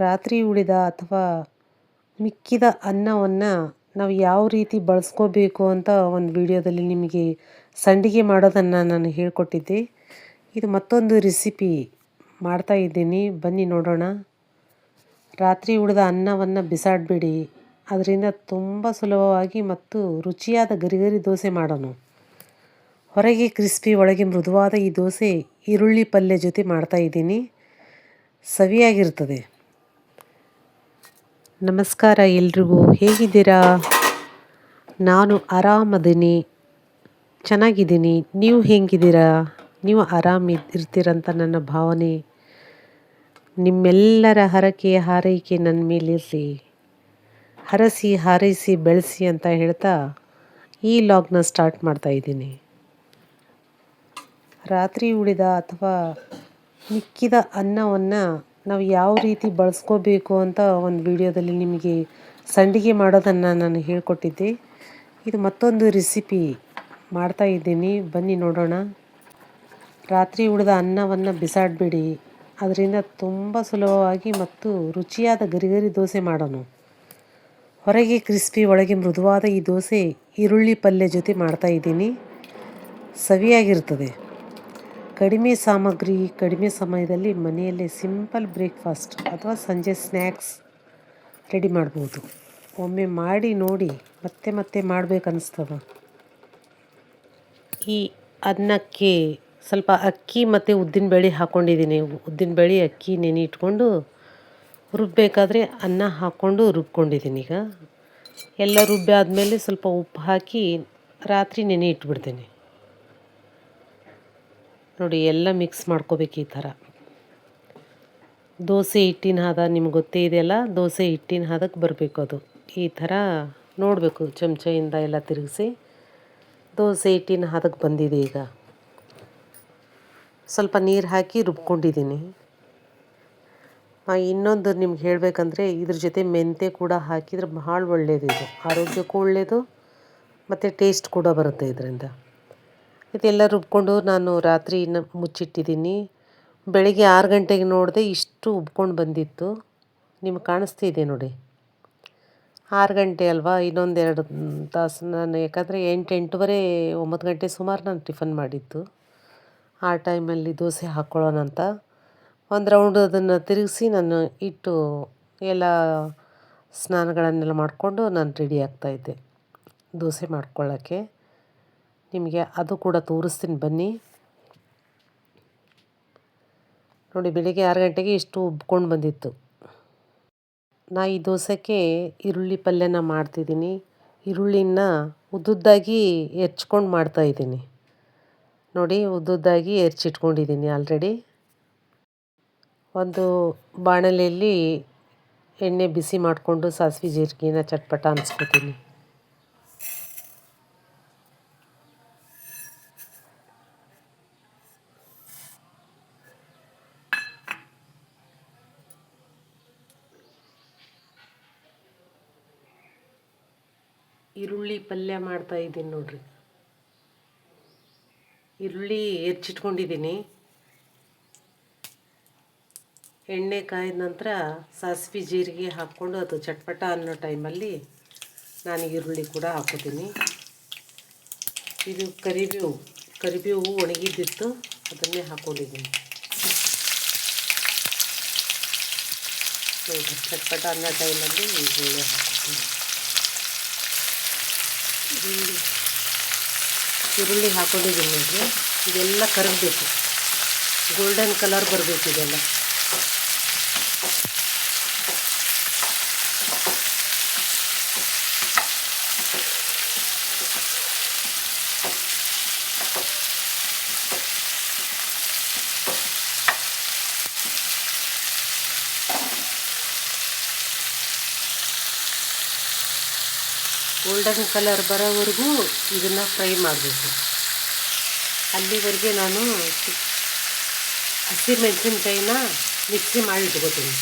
ರಾತ್ರಿ ಉಳಿದ ಅಥವಾ ಮಿಕ್ಕಿದ ಅನ್ನವನ್ನು ನಾವು ಯಾವ ರೀತಿ ಬಳಸ್ಕೋಬೇಕು ಅಂತ ಒಂದು ವಿಡಿಯೋದಲ್ಲಿ ನಿಮಗೆ ಸಂಡಿಗೆ ಮಾಡೋದನ್ನು ನಾನು ಹೇಳ್ಕೊಟ್ಟಿದ್ದೆ. ಇದು ಮತ್ತೊಂದು ರೆಸಿಪಿ ಮಾಡ್ತಾಯಿದ್ದೀನಿ, ಬನ್ನಿ ನೋಡೋಣ. ರಾತ್ರಿ ಉಳಿದ ಅನ್ನವನ್ನು ಬಿಸಾಡಬೇಡಿ, ಅದರಿಂದ ತುಂಬ ಸುಲಭವಾಗಿ ಮತ್ತು ರುಚಿಯಾದ ಗರಿಗರಿ ದೋಸೆ ಮಾಡೋಣ. ಹೊರಗೆ ಕ್ರಿಸ್ಪಿ ಒಳಗೆ ಮೃದುವಾದ ಈ ದೋಸೆ ಈರುಳ್ಳಿ ಪಲ್ಯ ಜೊತೆ ಮಾಡ್ತಾಯಿದ್ದೀನಿ, ಸವಿಯಾಗಿರ್ತದೆ. ನಮಸ್ಕಾರ ಎಲ್ರಿಗೂ, ಹೇಗಿದ್ದೀರಾ? ನಾನು ಆರಾಮದೀನಿ, ಚೆನ್ನಾಗಿದ್ದೀನಿ. ನೀವು ಹೇಗಿದ್ದೀರಾ? ನೀವು ಇರ್ತೀರಂತ ನನ್ನ ಭಾವನೆ. ನಿಮ್ಮೆಲ್ಲರ ಹರಕೆ ಹಾರೈಕೆ ನನ್ನ ಮೇಲಿರಲಿ. ಹರಸಿ ಹಾರೈಸಿ ಬೆಳೆಸಿ ಅಂತ ಹೇಳ್ತಾ ಈ ಲಾಗ್ನ ಸ್ಟಾರ್ಟ್ ಮಾಡ್ತಾಯಿದ್ದೀನಿ. ರಾತ್ರಿ ಉಳಿದ ಅಥವಾ ಮಿಕ್ಕಿದ ಅನ್ನವನ್ನು ನಾವು ಯಾವ ರೀತಿ ಬಳಸ್ಕೋಬೇಕು ಅಂತ ಒಂದು ವಿಡಿಯೋದಲ್ಲಿ ನಿಮಗೆ ಸಂಡಿಗೆ ಮಾಡೋದನ್ನು ನಾನು ಹೇಳ್ಕೊಟ್ಟಿದ್ದೆ. ಇದು ಮತ್ತೊಂದು ರೆಸಿಪಿ ಮಾಡ್ತಾಯಿದ್ದೀನಿ, ಬನ್ನಿ ನೋಡೋಣ. ರಾತ್ರಿ ಉಳಿದ ಅನ್ನವನ್ನು ಬಿಸಾಡಬೇಡಿ, ಅದರಿಂದ ತುಂಬ ಸುಲಭವಾಗಿ ಮತ್ತು ರುಚಿಯಾದ ಗರಿಗರಿ ದೋಸೆ ಮಾಡೋಣ. ಹೊರಗೆ ಕ್ರಿಸ್ಪಿ ಒಳಗೆ ಮೃದುವಾದ ಈ ದೋಸೆ ಈರುಳ್ಳಿ ಪಲ್ಯ ಜೊತೆ ಮಾಡ್ತಾಯಿದ್ದೀನಿ, ಸವಿಯಾಗಿರ್ತದೆ. ಕಡಿಮೆ ಸಾಮಗ್ರಿ, ಕಡಿಮೆ ಸಮಯದಲ್ಲಿ ಮನೆಯಲ್ಲೇ ಸಿಂಪಲ್ ಬ್ರೇಕ್ಫಾಸ್ಟ್ ಅಥವಾ ಸಂಜೆ ಸ್ನ್ಯಾಕ್ಸ್ ರೆಡಿ ಮಾಡ್ಬೋದು. ಒಮ್ಮೆ ಮಾಡಿ ನೋಡಿ, ಮತ್ತೆ ಮತ್ತೆ ಮಾಡಬೇಕನ್ನಿಸ್ತದೆ. ಈ ಅನ್ನಕ್ಕೆ ಸ್ವಲ್ಪ ಅಕ್ಕಿ ಮತ್ತು ಉದ್ದಿನಬೇಳೆ ಹಾಕ್ಕೊಂಡಿದ್ದೀನಿ. ಉದ್ದಿನಬೇಳೆ ಅಕ್ಕಿ ನೆನೆ ಇಟ್ಕೊಂಡು ರುಬ್ಬಬೇಕಾದ್ರೆ ಅನ್ನ ಹಾಕ್ಕೊಂಡು ರುಬ್ಕೊಂಡಿದ್ದೀನಿ. ಈಗ ಎಲ್ಲ ರುಬ್ಬಿ ಆದಮೇಲೆ ಸ್ವಲ್ಪ ಉಪ್ಪು ಹಾಕಿ ರಾತ್ರಿ ನೆನೆ ಇಟ್ಬಿಡ್ತೀನಿ. ನೋಡಿ, ಎಲ್ಲ ಮಿಕ್ಸ್ ಮಾಡ್ಕೋಬೇಕು ಈ ಥರ. ದೋಸೆ ಹಿಟ್ಟಿನ ಹದ ನಿಮ್ಗೆ ಗೊತ್ತೇ ಇದೆಯಲ್ಲ, ದೋಸೆ ಹಿಟ್ಟಿನ ಹದಕ್ಕೆ ಬರಬೇಕು. ಅದು ಈ ಥರ ನೋಡಬೇಕು, ಚಮಚೆಯಿಂದ ಎಲ್ಲ ತಿರುಗಿಸಿ. ದೋಸೆ ಹಿಟ್ಟಿನ ಹದಕ್ಕೆ ಬಂದಿದೆ. ಈಗ ಸ್ವಲ್ಪ ನೀರು ಹಾಕಿ ರುಬ್ಕೊಂಡಿದ್ದೀನಿ. ಇನ್ನೊಂದು ನಿಮ್ಗೆ ಹೇಳಬೇಕಂದ್ರೆ, ಇದ್ರ ಜೊತೆ ಮೆಂತ್ಯ ಕೂಡ ಹಾಕಿದರೆ ಭಾಳ ಒಳ್ಳೆಯದು. ಇದು ಆರೋಗ್ಯಕ್ಕೂ ಒಳ್ಳೆಯದು ಮತ್ತು ಟೇಸ್ಟ್ ಕೂಡ ಬರುತ್ತೆ ಇದರಿಂದ. ಇದೆಲ್ಲ ರುಬ್ಕೊಂಡು ನಾನು ರಾತ್ರಿ ಮುಚ್ಚಿಟ್ಟಿದ್ದೀನಿ. ಬೆಳಗ್ಗೆ 6 ಗಂಟೆಗೆ ನೋಡಿದೆ, ಇಷ್ಟು ಉಬ್ಕೊಂಡು ಬಂದಿತ್ತು. ನಿಮ್ಗೆ ಕಾಣಿಸ್ತಿದೆ ನೋಡಿ. 6 ಗಂಟೆ ಅಲ್ವಾ, ಇನ್ನೊಂದು 2 ತಾಸು ನಾನು, ಯಾಕಂದರೆ 8, 8:30, 9 ಗಂಟೆ ಸುಮಾರು ನಾನು ಟಿಫನ್ ಮಾಡಿದ್ದು. ಆ ಟೈಮಲ್ಲಿ ದೋಸೆ ಹಾಕ್ಕೊಳ್ಳೋಣ ಅಂತ ಒಂದು ರೌಂಡ್ ಅದನ್ನು ತಿರುಗಿಸಿ ನಾನು ಇಟ್ಟು ಎಲ್ಲ ಸ್ನಾನಗಳನ್ನೆಲ್ಲ ಮಾಡಿಕೊಂಡು ನಾನು ರೆಡಿ ಆಗ್ತಾಯಿದ್ದೆ ದೋಸೆ ಮಾಡ್ಕೊಳ್ಳೋಕ್ಕೆ. ನಿಮಗೆ ಅದು ಕೂಡ ತೋರಿಸ್ತೀನಿ, ಬನ್ನಿ ನೋಡಿ. ಬೆಳಿಗ್ಗೆ 6 ಗಂಟೆಗೆ ಇಷ್ಟು ಉಬ್ಕೊಂಡು ಬಂದಿತ್ತು. ನಾ ಈ ದೋಸೆಗೆ ಈರುಳ್ಳಿ ಪಲ್ಯನ ಮಾಡ್ತಿದ್ದೀನಿ. ಈರುಳ್ಳಿನ ಉದ್ದುದ್ದಾಗಿ ಹೆಚ್ಚ್ಕೊಂಡು ಮಾಡ್ತಾಯಿದ್ದೀನಿ ನೋಡಿ. ಉದ್ದುದ್ದಾಗಿ ಹೆಚ್ಚಿಟ್ಕೊಂಡಿದ್ದೀನಿ ಆಲ್ರೆಡಿ. ಒಂದು ಬಾಣಲೆಯಲ್ಲಿ ಎಣ್ಣೆ ಬಿಸಿ ಮಾಡಿಕೊಂಡು ಸಾಸಿವೆ ಜೀರಿಗೆನ ಚಟ್ಪಟ ಅನ್ಸ್ಕೊತೀನಿ. ಈರುಳ್ಳಿ ಪಲ್ಯ ಮಾಡ್ತಾಯಿದ್ದೀನಿ ನೋಡ್ರಿ. ಈರುಳ್ಳಿ ಹೆಚ್ಚಿಟ್ಕೊಂಡಿದ್ದೀನಿ. ಎಣ್ಣೆ ಕಾಯ್ದ ನಂತರ ಸಾಸಿವೆ ಜೀರಿಗೆ ಹಾಕ್ಕೊಂಡು ಅದು ಚಟ್ಪಟ ಅನ್ನೋ ಟೈಮಲ್ಲಿ ನಾನು ಈರುಳ್ಳಿ ಕೂಡ ಹಾಕ್ಕೋತೀನಿ. ಇದು ಕರಿಬೇವು ಒಣಗಿದ್ದಿತ್ತು, ಅದನ್ನೇ ಹಾಕ್ಕೊಂಡಿದ್ದೀನಿ. ಚಟ್ಪಟ ಅನ್ನೋ ಟೈಮಲ್ಲಿ ಈರುಳ್ಳಿ ಹಾಕ್ಕೊತೀನಿ. ಈರುಳ್ಳಿ ಹಾಕ್ಕೊಂಡಿದ್ದೀನಿ ನೋಡಿರಿ. ಇದೆಲ್ಲ ಕರಗಬೇಕು, ಗೋಲ್ಡನ್ ಕಲರ್ ಬರಬೇಕು ಇದೆಲ್ಲ. ಗೋಲ್ಡನ್ ಕಲರ್ ಬರೋವರೆಗೂ ಇದನ್ನು ಫ್ರೈ ಮಾಡಬೇಕು. ಅಲ್ಲಿವರೆಗೆ ನಾನು ಹಸಿಮೆಣಸಿನ್ಕಾಯಿನ ಮಿಕ್ಸಿ ಮಾಡಿ ಇಟ್ಕೋತೀನಿ.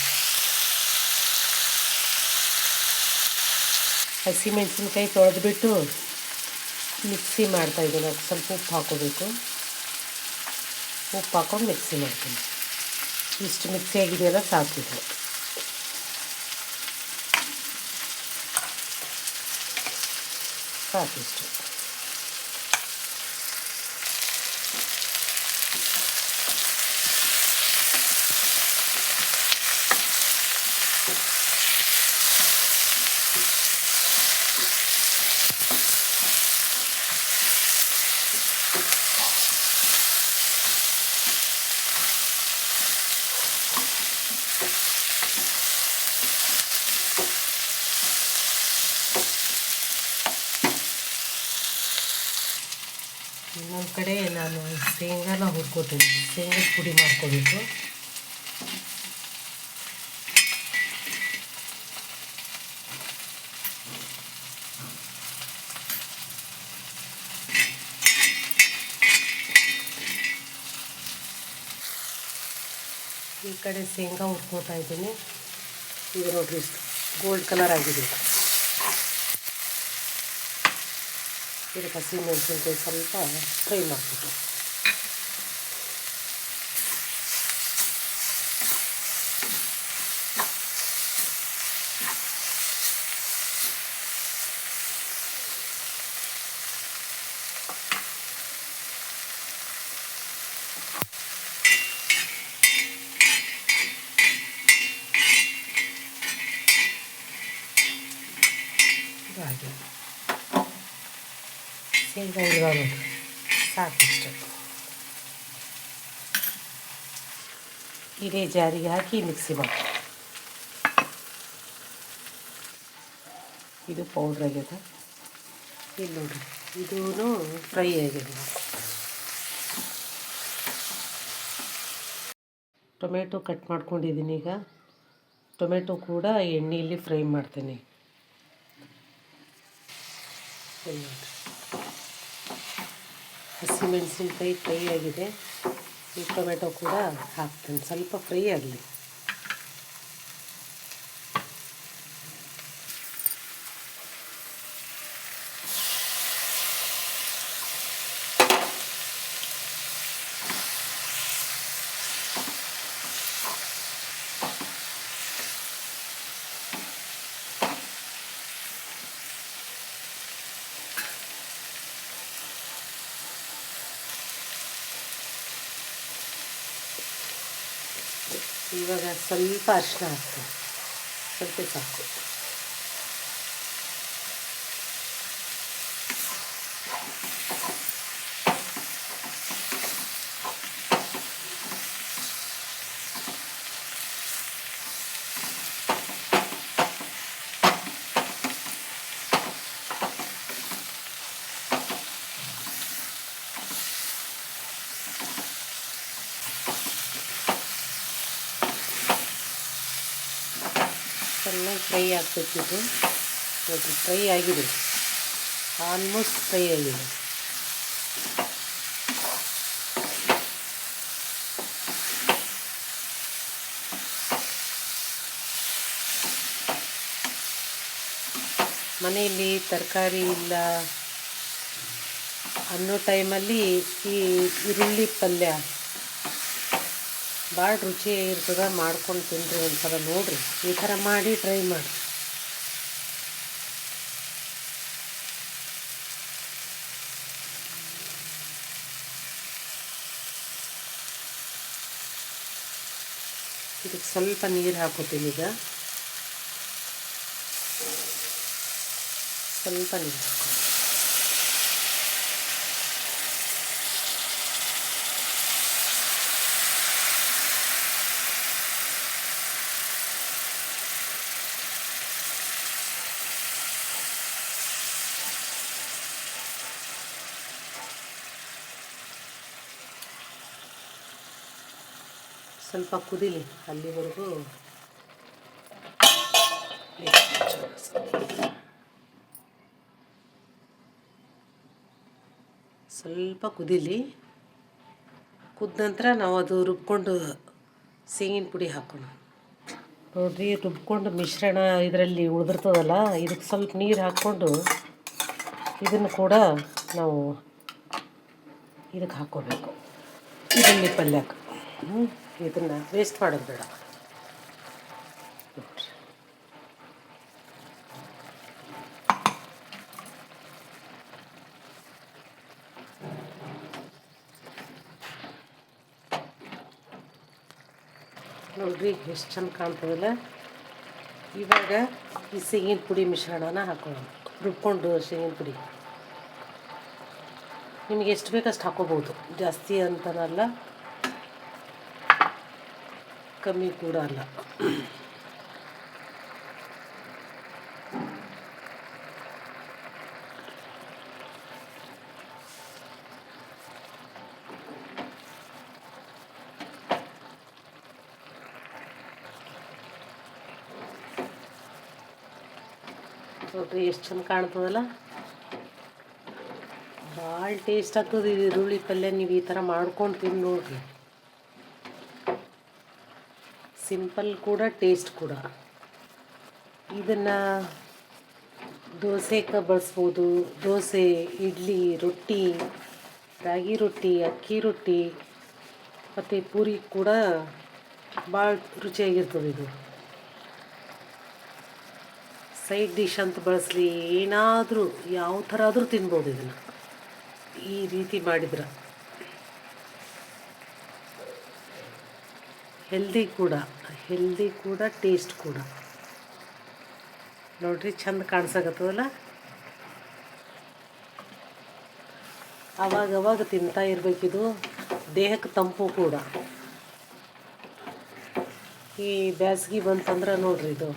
ಹಸಿಮೆಣಸಿನ್ಕಾಯಿ ತೊಳೆದ್ಬಿಟ್ಟು ಮಿಕ್ಸಿ ಮಾಡ್ತಾಯಿದ್ದೀನಿ. ಅದು ಸ್ವಲ್ಪ ಉಪ್ಪು ಹಾಕ್ಕೋಬೇಕು. ಉಪ್ಪು ಹಾಕ್ಕೊಂಡು ಮಿಕ್ಸಿ ಮಾಡ್ತೀನಿ. ಇಷ್ಟು ಮಿಕ್ಸಿ ಆಗಿದೆಯಲ್ಲ ಸಾಕಿದೆ. ಸಾಕಿಷ್ಟು. ಇನ್ನೊಂದು ಕಡೆ ನಾನು ಶೇಂಗಾನ ಹುರ್ಕೋತೀನಿ. ಶೇಂಗದ ಪುಡಿ ಮಾಡ್ಕೋಬೇಕು. ಈ ಕಡೆ ಶೇಂಗಾ ಹುರ್ಕೋತಾ ಇದ್ದೀನಿ. ಈಗ ನೋಡ್ರಿ ಇಷ್ಟು ಗೋಲ್ಡ್ ಕಲರ್ ಆಗಿದೆ. ಇದಕ್ಕೆ ಹಸಿಮೆಣಸಿನ್ಕಾಯಿ ಸ್ವಲ್ಪ ಫ್ರೈ ಮಾಡಿಬಿಟ್ಟು ಹಾಗೆ ಶೇಂಗಾ ಹುರಿದ ನೋಡಿ ಸಾಕಿಷ್ಟು. ಇದೇ ಜಾರಿಗೆ ಹಾಕಿ ಮಿಕ್ಸಿ ಮಾಡಿ. ಇದು ಪೌಡ್ರ್ ಆಗಿದೆ. ಇಲ್ಲಿ ನೋಡಿರಿ ಇದೂ ಫ್ರೈ ಆಗಿದೆ. ಟೊಮೆಟೊ ಕಟ್ ಮಾಡ್ಕೊಂಡಿದ್ದೀನಿ. ಈಗ ಟೊಮೆಟೊ ಕೂಡ ಎಣ್ಣೆಯಲ್ಲಿ ಫ್ರೈ ಮಾಡ್ತೀನಿ. ಹಸಿಮೆಣಸಿನ್ಕಾಯಿ ಫ್ರೈ ಆಗಿದೆ. ಈ ಟೊಮೆಟೊ ಕೂಡ ಹಾಕ್ತೀನಿ, ಸ್ವಲ್ಪ ಫ್ರೈ ಆಗಲಿ. ಇವಾಗ ಸ್ವಲ್ಪ ಅರಿಶಿನ ಹಾಕ್ತೀನಿ, ಸ್ವಲ್ಪ ಸಾಕು. ಚೆನ್ನಾಗಿ ಫ್ರೈ ಆಗ್ಬೇಕಿತ್ತು. ನೋಡಿರಿ ಫ್ರೈ ಆಗಿದೆ, ಆಲ್ಮೋಸ್ಟ್ ಫ್ರೈ ಆಗಿದೆ. ಮನೆಯಲ್ಲಿ ತರಕಾರಿ ಇಲ್ಲ ಅನ್ನೋ ಟೈಮಲ್ಲಿ ಈ ಈರುಳ್ಳಿ ಪಲ್ಯ ಭಾಳ ರುಚಿ ಇರ್ತದೆ. ಮಾಡ್ಕೊಂಡು ತಿನ್ನಿರಿ ಒಂಥರ. ನೋಡಿರಿ ಈ ಥರ ಮಾಡಿ ಟ್ರೈ ಮಾಡಿ. ಇದಕ್ಕೆ ಸ್ವಲ್ಪ ನೀರು ಹಾಕೋತೀನಿ. ಈಗ ಸ್ವಲ್ಪ ನೀರು ಹಾಕೋ. ಸ್ವಲ್ಪ ಕುದೀಲಿ, ಅಲ್ಲಿವರೆಗೂ ಸ್ವಲ್ಪ ಕುದೀಲಿ. ಕುದ್ದ ನಂತರ ನಾವು ಅದು ರುಬ್ಕೊಂಡು ಶೇಂಗಿನ ಪುಡಿ ಹಾಕೋಣ. ನೋಡಿರಿ ರುಬ್ಕೊಂಡು ಮಿಶ್ರಣ ಇದರಲ್ಲಿ ಉಳಿದಿರ್ತದಲ್ಲ, ಇದಕ್ಕೆ ಸ್ವಲ್ಪ ನೀರು ಹಾಕ್ಕೊಂಡು ಇದನ್ನು ಕೂಡ ನಾವು ಇದಕ್ಕೆ ಹಾಕ್ಕೋಬೇಕು. ಈರುಳ್ಳಿ ಪಲ್ಯಕ್ಕೆ ಇದನ್ನು ವೇಸ್ಟ್ ಮಾಡೋದು ಬೇಡ. ನೋಡ್ರಿ ಎಷ್ಟು ಚಂದ ಕಾಣ್ತದಲ್ಲ. ಇವಾಗ ಈ ಶೇಂಗಿನ ಪುಡಿ ಮಿಶ್ರಣನ ಹಾಕೊಳ್ಳೋಣ. ರುಬ್ಕೊಂಡು ಶೇಂಗಿನ ಪುಡಿ ನಿಮಗೆ ಎಷ್ಟು ಬೇಕಷ್ಟು ಹಾಕೋಬೋದು. ಜಾಸ್ತಿ ಅಂತನಲ್ಲ, ಕಮ್ಮಿ ಕೂಡ ಅಲ್ಲ. ನೋಡ್ರಿ ಎಷ್ಟು ಚಂದ ಕಾಣ್ತದಲ್ಲ. ಭಾಳ ಟೇಸ್ಟ್ ಆಗ್ತದೆ ಇದು ಈರುಳ್ಳಿ ಪಲ್ಯ. ನೀವು ಈ ಥರ ಮಾಡ್ಕೊಂಡು ತಿಂದು ನೋಡ್ರಿ. ಸಿಂಪಲ್ ಕೂಡ, ಟೇಸ್ಟ್ ಕೂಡ. ಇದನ್ನು ದೋಸೆಗೆ ಬಳಸ್ಬೋದು. ದೋಸೆ, ಇಡ್ಲಿ, ರೊಟ್ಟಿ, ರಾಗಿ ರೊಟ್ಟಿ, ಅಕ್ಕಿ ರೊಟ್ಟಿ ಮತ್ತು ಪೂರಿ ಕೂಡ ಭಾಳ ರುಚಿಯಾಗಿರ್ತದೆ ಇದು. ಸೈಡ್ ಡಿಶ್ ಅಂತ ಬಳಸಲಿ, ಏನಾದರೂ ಯಾವ ಥರ ಆದರೂ ತಿನ್ಬೋದು ಇದನ್ನು ಈ ರೀತಿ ಮಾಡಿದ್ರೆ. ಹೆಲ್ದಿ ಕೂಡ ಟೇಸ್ಟ್ ಕೂಡ. ನೋಡ್ರಿ ಚಂದ ಕಾಣಿಸಕತ್ತದಲ್ಲ. ಅವಾಗವಾಗ ತಿಂತಾ ಇರಬೇಕಿದು. ದೇಹಕ್ಕೆ ತಂಪು ಕೂಡ. ಈ ಬ್ಯಾಸ್ಗೆ ಬಂತಂದ್ರೆ ನೋಡ್ರಿ, ಇದು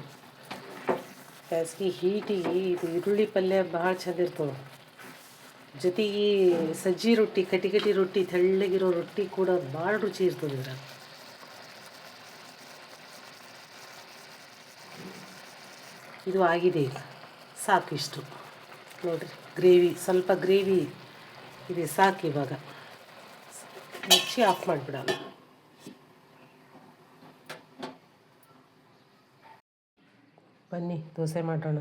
ಬ್ಯಾಸ್ಗೆ ಹೀಟಿಗೆ ಇದು ಈರುಳ್ಳಿ ಪಲ್ಯ ಭಾಳ ಚಂದ ಇರ್ತವೆ. ಜೊತೆಗೆ ಸಜ್ಜಿ ರೊಟ್ಟಿ, ಕಟಿ ರೊಟ್ಟಿ, ತೆಳ್ಳಗಿರೋ ರೊಟ್ಟಿ ಕೂಡ ಭಾಳ ರುಚಿ ಇರ್ತದೆ ಇದ್ರ. ಇದು ಆಗಿದೆ ಈಗ, ಸಾಕು ಇಷ್ಟು. ನೋಡಿರಿ, ಸ್ವಲ್ಪ ಗ್ರೇವಿ ಇದೆ, ಸಾಕು. ಇವಾಗ ಮುಚ್ಚಿ ಆಫ್ ಮಾಡಿಬಿಡೋಣ. ಬನ್ನಿ ದೋಸೆ ಮಾಡೋಣ.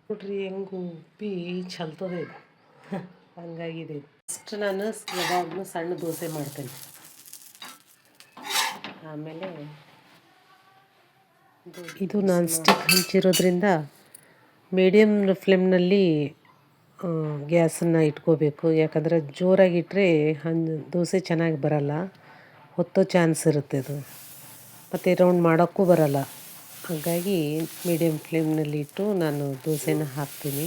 ನೋಡ್ರಿ ಹೆಂಗೆ ಉಪ್ಪಿ ಚಲ್ತದೆ ಇದು. ಹಂಗಾಗಿದೆ. ಫಸ್ಟ್ ನಾನು ಯಾವಾಗಲೂ ಸಣ್ಣ ದೋಸೆ ಮಾಡ್ತೇನೆ. ಆಮೇಲೆ ಇದು ನಾನ್ ಸ್ಟಿಕ್ ಹಂಚಿರೋದ್ರಿಂದ ಮೀಡಿಯಮ್ ಫ್ಲೇಮ್ನಲ್ಲಿ ಗ್ಯಾಸನ್ನು ಇಟ್ಕೋಬೇಕು. ಯಾಕಂದರೆ ಜೋರಾಗಿಟ್ಟರೆ ದೋಸೆ ಚೆನ್ನಾಗಿ ಬರಲ್ಲ, ಹೊತ್ತೋ ಚಾನ್ಸ್ ಇರುತ್ತೆ ಅದು, ಮತ್ತು ರೌಂಡ್ ಮಾಡೋಕ್ಕೂ ಬರಲ್ಲ. ಹಾಗಾಗಿ ಮೀಡಿಯಮ್ ಫ್ಲೇಮ್ನಲ್ಲಿ ಇಟ್ಟು ನಾನು ದೋಸೆನ ಹಾಕ್ತೀನಿ.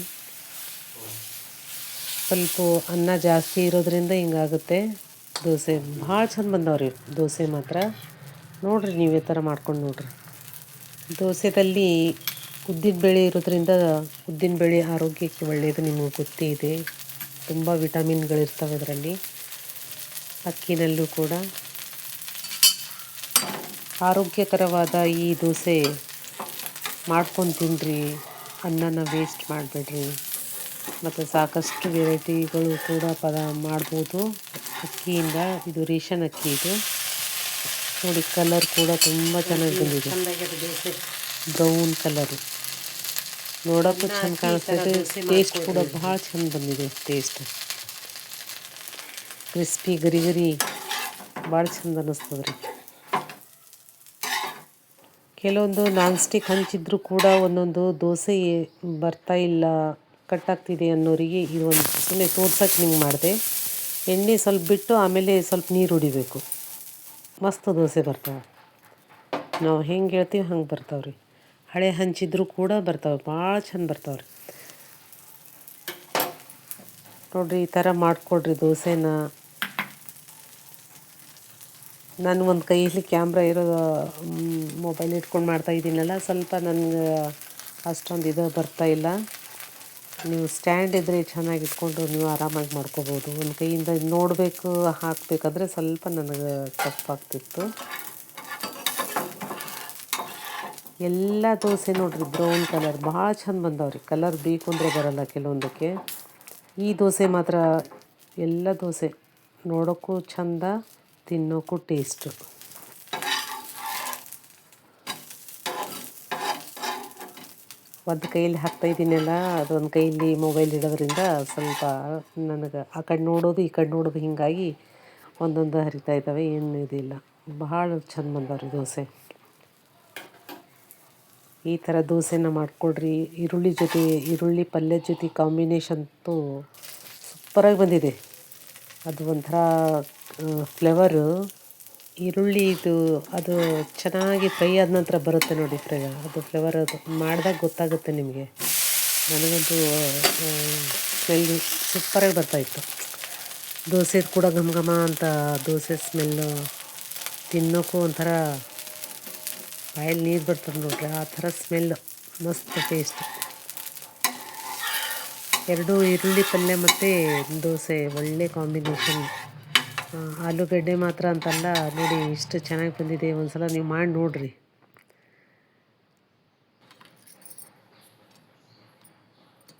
ಸ್ವಲ್ಪ ಅನ್ನ ಜಾಸ್ತಿ ಇರೋದ್ರಿಂದ ಹಿಂಗಾಗುತ್ತೆ. ದೋಸೆ ಭಾಳ ಚಂದ ಬಂದವ್ರಿ ದೋಸೆ ಮಾತ್ರ. ನೋಡಿರಿ, ನೀವೇ ಥರ ಮಾಡ್ಕೊಂಡು ನೋಡಿರಿ. ದೋಸೆದಲ್ಲಿ ಉದ್ದಿನಬೇಳೆ ಇರೋದ್ರಿಂದ, ಉದ್ದಿನಬೇಳೆ ಆರೋಗ್ಯಕ್ಕೆ ಒಳ್ಳೆಯದು, ನಿಮಗೆ ಗೊತ್ತೇ ಇದೆ. ತುಂಬ ವಿಟಮಿನ್ಗಳಿರ್ತವೆ ಅದರಲ್ಲಿ. ಅಕ್ಕಿನಲ್ಲೂ ಕೂಡ ಆರೋಗ್ಯಕರವಾದ ಈ ದೋಸೆ ಮಾಡ್ಕೊಂಡು ತಿನ್ನಿರಿ. ಅನ್ನನ ವೇಸ್ಟ್ ಮಾಡಬೇಡ್ರಿ. ಮತ್ತು ಸಾಕಷ್ಟು ವೆರೈಟಿಗಳು ಕೂಡ ಮಾಡ್ಬೋದು ಅಕ್ಕಿಯಿಂದ. ಇದು ರೇಷನ್ ಅಕ್ಕಿ ಇದು. ನೋಡಿ, ಕಲರ್ ಕೂಡ ತುಂಬ ಚೆನ್ನಾಗಿ ಬಂದಿದೆ, ಬ್ರೌನ್ ಕಲರು. ನೋಡೋಕ್ಕೂ ಚೆಂದ ಕಾಣಿಸ್ತದೆ. ಟೇಸ್ಟ್ ಕೂಡ ಭಾಳ ಚೆಂದ ಬಂದಿದೆ. ಟೇಸ್ಟ್ ಕ್ರಿಸ್ಪಿ, ಗರಿ ಭಾಳ ಚೆಂದ ಅನ್ನಿಸ್ತದೆ ರೀ. ಕೆಲವೊಂದು ನಾನ್ ಸ್ಟಿಕ್ ಹಂಚಿದ್ರು ಕೂಡ ಒಂದೊಂದು ದೋಸೆ ಬರ್ತಾ ಇಲ್ಲ, ಕಟ್ಟಾಗ್ತಿದೆ ಅನ್ನೋರಿಗೆ ಇದು ಒಂದು ಸುಮ್ಮನೆ ತೋರ್ಸೋಕ್ಕೆ ನಿಮ್ಗೆ ಮಾಡಿದೆ. ಎಣ್ಣೆ ಸ್ವಲ್ಪ ಬಿಟ್ಟು ಆಮೇಲೆ ಸ್ವಲ್ಪ ನೀರು ಹೊಡಿಬೇಕು, ಮಸ್ತ್ ದೋಸೆ ಬರ್ತಾವೆ. ನಾವು ಹೆಂಗೆ ಹೇಳ್ತೀವಿ ಹಂಗೆ ಬರ್ತಾವೆ ರೀ. ಹಳೆ ಹಂಚಿದ್ರು ಕೂಡ ಬರ್ತಾವೆ, ಭಾಳ ಚಂದ ಬರ್ತಾವೆ ರೀ. ನೋಡಿರಿ, ಈ ಥರ ಮಾಡಿಕೊಡ್ರಿ ದೋಸೆನ. ನಾನು ಒಂದು ಕೈಯಲ್ಲಿ ಕ್ಯಾಮ್ರಾ ಇರೋದು ಮೊಬೈಲ್ ಇಟ್ಕೊಂಡು ಮಾಡ್ತಾಯಿದ್ದೀನಲ್ಲ, ಸ್ವಲ್ಪ ನನಗೆ ಅಷ್ಟೊಂದು ಇದು ಬರ್ತಾಯಿಲ್ಲ. ನೀವು ಸ್ಟ್ಯಾಂಡ್ ಇದ್ದರೆ ಚೆನ್ನಾಗಿ ಇಟ್ಕೊಂಡು ನೀವು ಆರಾಮಾಗಿ ಮಾಡ್ಕೋಬೋದು. ಒಂದು ಕೈಯಿಂದ ನೋಡಬೇಕು, ಹಾಕಬೇಕಾದ್ರೆ ಸ್ವಲ್ಪ ನನಗೆ ತಪ್ಪಾಗ್ತಿತ್ತು. ಎಲ್ಲ ದೋಸೆ ನೋಡಿರಿ ಬ್ರೌನ್ ಕಲರ್ ಭಾಳ ಚಂದ ಬಂದವ್ರಿ. ಕಲರ್ ಬೇಕು ಅಂದರೆ ಬರೋಲ್ಲ ಕೆಲವೊಂದಕ್ಕೆ. ಈ ದೋಸೆ ಮಾತ್ರ ಎಲ್ಲ ದೋಸೆ ನೋಡೋಕ್ಕೂ ಚಂದ, ತಿನ್ನೋಕ್ಕೂ ಟೇಸ್ಟು. ಒಂದು ಕೈಯಲ್ಲಿ ಹಾಕ್ತಾಯಿದ್ದೀನಲ್ಲ, ಅದೊಂದು ಕೈಯಲ್ಲಿ ಮೊಬೈಲ್ ಇಡೋದ್ರಿಂದ ಸ್ವಲ್ಪ ನನಗೆ ಆ ಕಡೆ ನೋಡೋದು ಈ ಕಡೆ ನೋಡೋದು ಹೀಗಾಗಿ ಒಂದೊಂದು ಹರಿತಾ ಇದ್ದಾವೆ. ಏನು ಇದಿಲ್ಲ, ಭಾಳ ಚಂದ ಬಂದವ್ರಿ ದೋಸೆ. ಈ ಥರ ದೋಸೆನ ಮಾಡಿಕೊಡ್ರಿ. ಈರುಳ್ಳಿ ಪಲ್ಯದ ಜೊತೆ ಕಾಂಬಿನೇಷನ್ತು ಸೂಪರಾಗಿ ಬಂದಿದೆ. ಅದು ಒಂಥರ ಫ್ಲೇವರು ಈರುಳ್ಳಿ ಅದು ಚೆನ್ನಾಗಿ ಫ್ರೈ ಆದ ನಂತರ ಬರುತ್ತೆ ನೋಡಿ ಅದು ಫ್ಲೇವರ್ ಅದು ಮಾಡಿದಾಗ ಗೊತ್ತಾಗುತ್ತೆ ನಿಮಗೆ. ನನಗಂತೂ ಸ್ಮೆಲ್ ಸೂಪರಾಗಿ ಬರ್ತಾಯಿತ್ತು. ದೋಸೆ ಕೂಡ ಘಮ ಘಮ ಅಂತ ದೋಸೆ ಸ್ಮೆಲ್ಲು ತಿನ್ನೋಕ್ಕೂ ಒಂಥರ ಬಾಯಲ್ಲಿ ನೀರು ಬರ್ತದೆ ನೋಡ್ರಿ, ಆ ಥರ ಸ್ಮೆಲ್ಲು ಮಸ್ತ್ ಟೇಸ್ಟ್. 2 ಈರುಳ್ಳಿ ಪಲ್ಯ ಮತ್ತು ದೋಸೆ ಒಳ್ಳೆ ಕಾಂಬಿನೇಷನ್. ಆಲೂಗಡ್ಡೆ ಮಾತ್ರ ಅಂತಲ್ಲ ನೋಡಿ, ಇಷ್ಟು ಚೆನ್ನಾಗಿ ಬಂದಿದೆ. ಒಂದ್ಸಲ ನೀವು ಮಾಡಿ ನೋಡಿರಿ.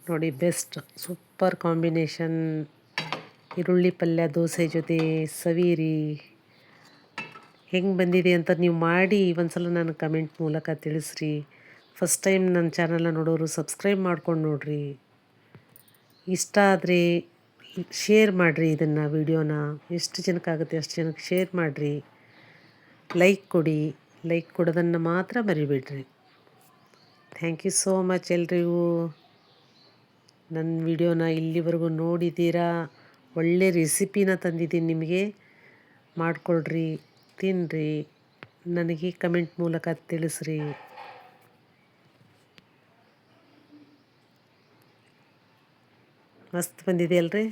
ನೋಡಿ ಬೆಸ್ಟ್ ಸೂಪರ್ ಕಾಂಬಿನೇಷನ್. ಈರುಳ್ಳಿ ಪಲ್ಯ ದೋಸೆ ಜೊತೆ ಸವಿಯಿರಿ. ಹೆಂಗೆ ಬಂದಿದೆ ಅಂತ ನೀವು ಮಾಡಿ ಒಂದ್ಸಲ ನನಗೆ ಕಮೆಂಟ್ ಮೂಲಕ ತಿಳಿಸ್ರಿ. ಫಸ್ಟ್ ಟೈಮ್ ನನ್ನ ಚಾನಲ್ನ ನೋಡೋರು ಸಬ್ಸ್ಕ್ರೈಬ್ ಮಾಡ್ಕೊಂಡು ನೋಡಿರಿ. ಇಷ್ಟ ಆದರೆ ಶೇರ್ ಮಾಡಿರಿ ಇದನ್ನು, ವಿಡಿಯೋನ ಎಷ್ಟು ಜನಕ್ಕಾಗುತ್ತೆ ಅಷ್ಟು ಜನಕ್ಕೆ ಶೇರ್ ಮಾಡಿರಿ. ಲೈಕ್ ಕೊಡಿ, ಲೈಕ್ ಕೊಡೋದನ್ನು ಮಾತ್ರ ಮರಿಬೇಡ್ರಿ. ಥ್ಯಾಂಕ್ ಯು ಸೋ ಮಚ್ ಎಲ್ರಿಗೂ. ನನ್ನ ವಿಡಿಯೋನ ಇಲ್ಲಿವರೆಗೂ ನೋಡಿದ್ದೀರಾ. ಒಳ್ಳೆ ರೆಸಿಪಿನ ತಂದಿದ್ದೀನಿ ನಿಮಗೆ. ಮಾಡಿಕೊಳ್ರಿ, ತಿನ್ನಿರಿ, ನನಗೆ ಕಮೆಂಟ್ ಮೂಲಕ ತಿಳಿಸ್ರಿ. ಮಸ್ತ್ ಬಂದಿದೆ ಅಲ್ರಿ.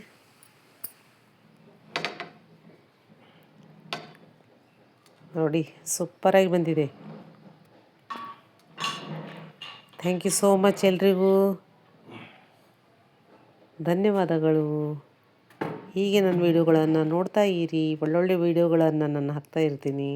ನೋಡಿ ಸೂಪರಾಗಿ ಬಂದಿದೆ. ಥ್ಯಾಂಕ್ ಯು ಸೋ ಮಚ್ ಎಲ್ರಿಗೂ. ಧನ್ಯವಾದಗಳು. ಹೀಗೆ ನನ್ನ ವೀಡಿಯೋಗಳನ್ನು ನೋಡ್ತಾ ಇರಿ. ಒಳ್ಳೊಳ್ಳೆ ವೀಡಿಯೋಗಳನ್ನು ನಾನು ಹಾಕ್ತಾ ಇರ್ತೀನಿ.